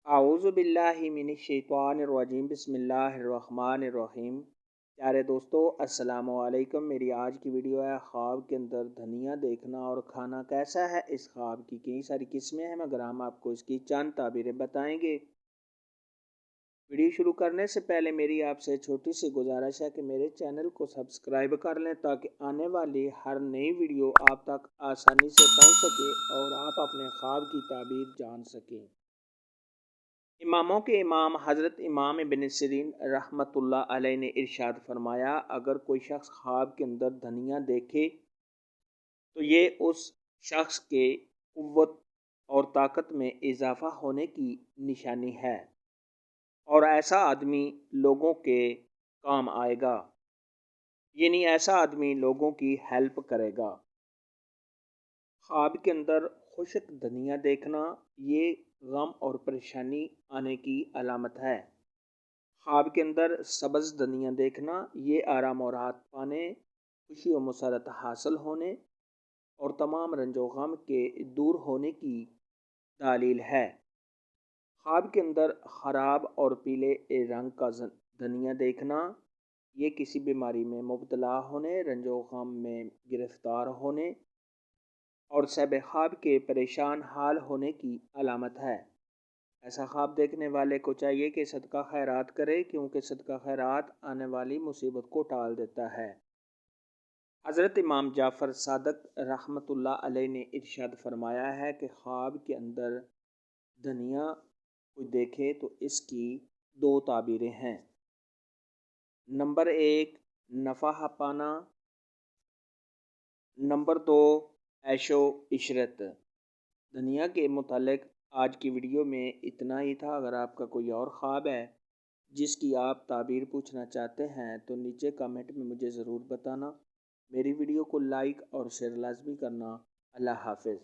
اعوذ باللہ من الشیطان الرجیم بسم اللہ الرحمن الرحیم۔ پیارے دوستو السلام علیکم۔ میری آج کی ویڈیو ہے خواب کے اندر دھنیا دیکھنا اور کھانا کیسا ہے۔ اس خواب کی کئی ساری قسمیں ہیں مگر ہم آپ کو اس کی چند تعبیریں بتائیں گے۔ ویڈیو شروع کرنے سے پہلے میری آپ سے چھوٹی سی گزارش ہے کہ میرے چینل کو سبسکرائب کر لیں تاکہ آنے والی ہر نئی ویڈیو آپ تک آسانی سے پہنچ سکے اور آپ اپنے خواب کی تعبیر جان سکیں۔ اماموں کے امام حضرت امام ابن سیرین رحمۃ اللہ علیہ نے ارشاد فرمایا، اگر کوئی شخص خواب کے اندر دھنیا دیکھے تو یہ اس شخص کے قوت اور طاقت میں اضافہ ہونے کی نشانی ہے اور ایسا آدمی لوگوں کے کام آئے گا، یعنی ایسا آدمی لوگوں کی ہیلپ کرے گا۔ خواب کے اندر خشک دھنیا دیکھنا یہ غم اور پریشانی آنے کی علامت ہے۔ خواب کے اندر سبز دھنیا دیکھنا یہ آرام اور راحت پانے، خوشی و مسرت حاصل ہونے اور تمام رنج و غم کے دور ہونے کی دلیل ہے۔ خواب کے اندر خراب اور پیلے رنگ کا دھنیا دیکھنا یہ کسی بیماری میں مبتلا ہونے، رنج و غم میں گرفتار ہونے اور صحب خواب کے پریشان حال ہونے کی علامت ہے۔ ایسا خواب دیکھنے والے کو چاہیے کہ صدقہ خیرات کرے، کیونکہ صدقہ خیرات آنے والی مصیبت کو ٹال دیتا ہے۔ حضرت امام جعفر صادق رحمۃ اللہ علیہ نے ارشاد فرمایا ہے کہ خواب کے اندر دھنیا کوئی دیکھے تو اس کی دو تعبیریں ہیں۔ نمبر 1 نفع پانا، نمبر 2 عیش و عشرت۔ دنیا کے متعلق آج کی ویڈیو میں اتنا ہی تھا۔ اگر آپ کا کوئی اور خواب ہے جس کی آپ تعبیر پوچھنا چاہتے ہیں تو نیچے کمنٹ میں مجھے ضرور بتانا۔ میری ویڈیو کو لائک اور شیئر لازمی کرنا۔ اللہ حافظ۔